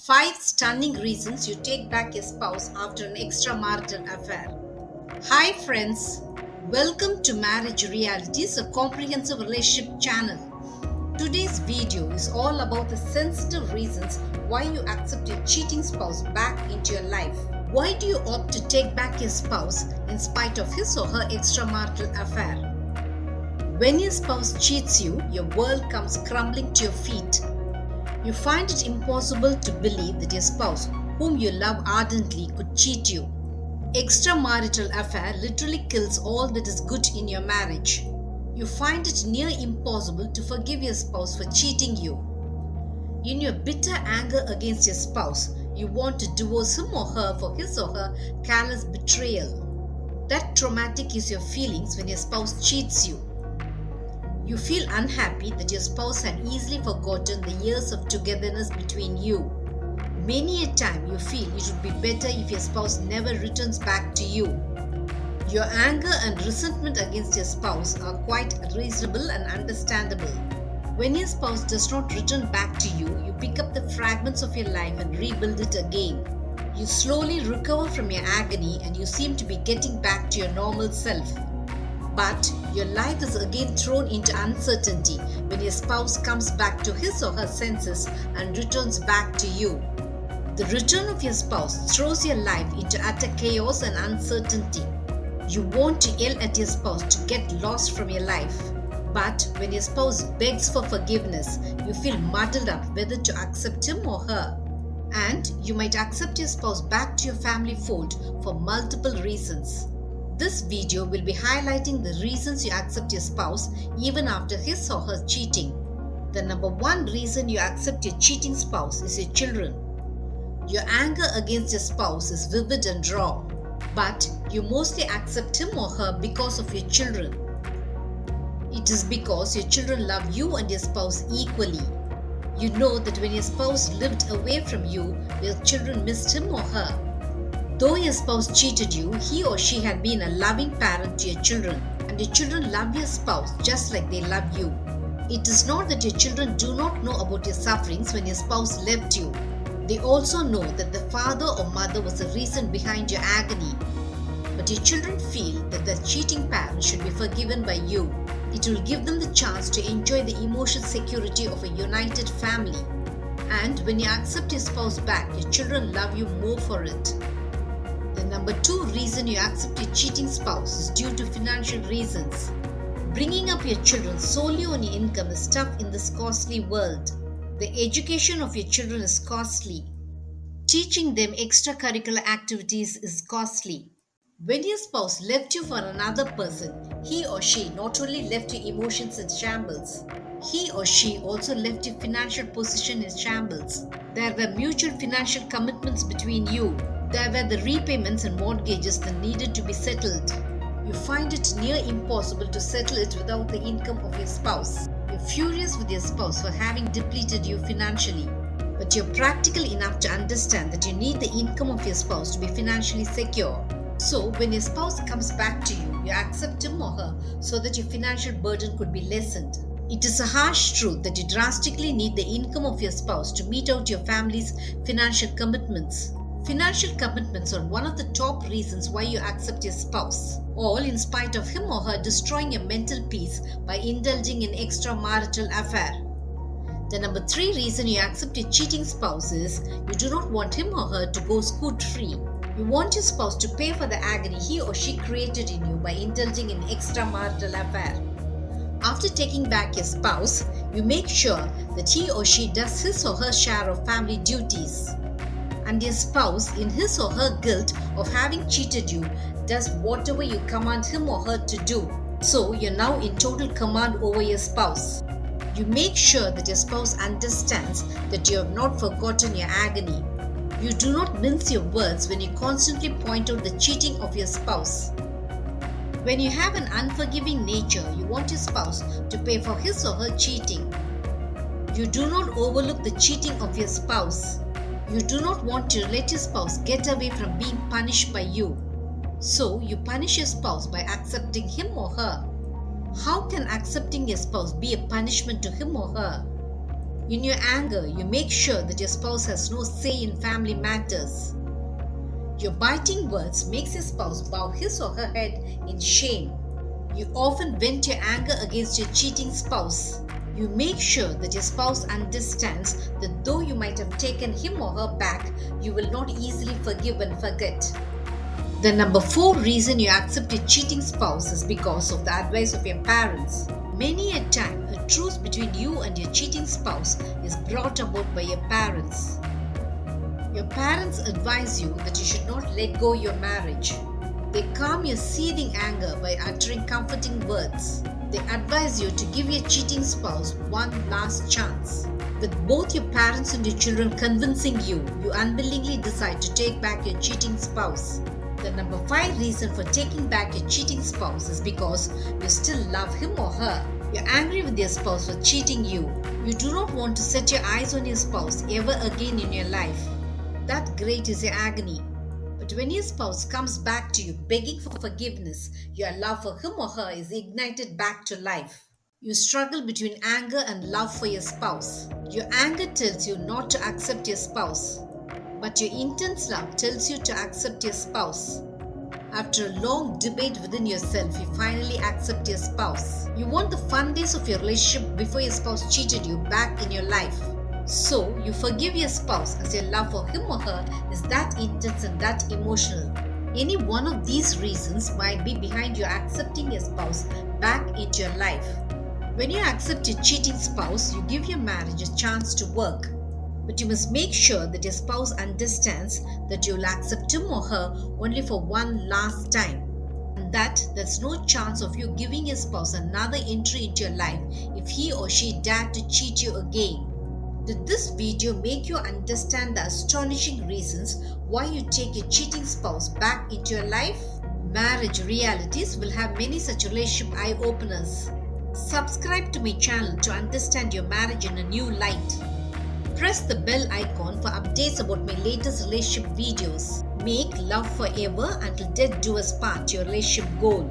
5 stunning reasons you take back your spouse after an extramarital affair. Hi, friends. Welcome to Marriage Realities, a comprehensive relationship channel. Today's video is all about the sensitive reasons why you accept your cheating spouse back into your life. Why do you opt to take back your spouse in spite of his or her extramarital affair? When your spouse cheats you, your world comes crumbling to your feet. You find it impossible to believe that your spouse, whom you love ardently, could cheat you. Extramarital affair literally kills all that is good in your marriage. You find it near impossible to forgive your spouse for cheating you. In your bitter anger against your spouse, you want to divorce him or her for his or her callous betrayal. That traumatic is your feelings when your spouse cheats you. You feel unhappy that your spouse had easily forgotten the years of togetherness between you. Many a time you feel it would be better if your spouse never returns back to you. Your anger and resentment against your spouse are quite reasonable and understandable. When your spouse does not return back to you, you pick up the fragments of your life and rebuild it again. You slowly recover from your agony and you seem to be getting back to your normal self. But your life is again thrown into uncertainty when your spouse comes back to his or her senses and returns back to you. The return of your spouse throws your life into utter chaos and uncertainty. You want to yell at your spouse to get lost from your life. But when your spouse begs for forgiveness, you feel muddled up whether to accept him or her. And you might accept your spouse back to your family fold for multiple reasons. This video will be highlighting the reasons you accept your spouse even after his or her cheating. The number one reason you accept your cheating spouse is your children. Your anger against your spouse is vivid and raw, but you mostly accept him or her because of your children. It is because your children love you and your spouse equally. You know that when your spouse lived away from you, your children missed him or her. Though your spouse cheated you, he or she had been a loving parent to your children, and your children love your spouse just like they love you. It is not that your children do not know about your sufferings when your spouse left you. They also know that the father or mother was the reason behind your agony. But your children feel that the cheating parent should be forgiven by you. It will give them the chance to enjoy the emotional security of a united family. And when you accept your spouse back, your children love you more for it. The number two reason you accept your cheating spouse is due to financial reasons. Bringing up your children solely on your income is tough in this costly world. The education of your children is costly. Teaching them extracurricular activities is costly. When your spouse left you for another person, he or she not only left your emotions in shambles, he or she also left your financial position in shambles. There were mutual financial commitments between you. There were the repayments and mortgages that needed to be settled. You find it near impossible to settle it without the income of your spouse. You're furious with your spouse for having depleted you financially. But you're practical enough to understand that you need the income of your spouse to be financially secure. So when your spouse comes back to you, you accept him or her so that your financial burden could be lessened. It is a harsh truth that you drastically need the income of your spouse to meet out your family's financial commitments. Financial commitments are one of the top reasons why you accept your spouse, all in spite of him or her destroying your mental peace by indulging in extramarital affair. The number three reason you accept your cheating spouse is you do not want him or her to go scot-free. You want your spouse to pay for the agony he or she created in you by indulging in extramarital affair. After taking back your spouse, you make sure that he or she does his or her share of family duties. And your spouse, in his or her guilt of having cheated you, does whatever you command him or her to do. So you're now in total command over your spouse. You make sure that your spouse understands that you have not forgotten your agony. You do not mince your words when you constantly point out the cheating of your spouse. When you have an unforgiving nature, you want your spouse to pay for his or her cheating. You do not overlook the cheating of your spouse. You do not want to let your spouse get away from being punished by you. So you punish your spouse by accepting him or her. How can accepting your spouse be a punishment to him or her? In your anger, you make sure that your spouse has no say in family matters. Your biting words makes your spouse bow his or her head in shame. You often vent your anger against your cheating spouse. You make sure that your spouse understands that though you might have taken him or her back, you will not easily forgive and forget. The number 4 reason you accept your cheating spouse is because of the advice of your parents. Many a time, a truce between you and your cheating spouse is brought about by your parents. Your parents advise you that you should not let go your marriage. They calm your seething anger by uttering comforting words. They advise you to give your cheating spouse one last chance. With both your parents and your children convincing you, you unwillingly decide to take back your cheating spouse. The number 5 reason for taking back your cheating spouse is because you still love him or her. You're angry with your spouse for cheating you. You do not want to set your eyes on your spouse ever again in your life. That great is your agony. But when your spouse comes back to you begging for forgiveness, your love for him or her is ignited back to life. You struggle between anger and love for your spouse. Your anger tells you not to accept your spouse, but your intense love tells you to accept your spouse. After a long debate within yourself, you finally accept your spouse. You want the fun days of your relationship before your spouse cheated you back in your life. So, you forgive your spouse as your love for him or her is that intense and that emotional. Any one of these reasons might be behind you accepting your spouse back into your life. When you accept your cheating spouse, you give your marriage a chance to work. But you must make sure that your spouse understands that you will accept him or her only for one last time. And that there's no chance of you giving your spouse another entry into your life if he or she dared to cheat you again. Did this video make you understand the astonishing reasons why you take your cheating spouse back into your life? Marriage Realities will have many such relationship eye-openers. Subscribe to my channel to understand your marriage in a new light. Press the bell icon for updates about my latest relationship videos. Make love forever until death do us part, your relationship goal.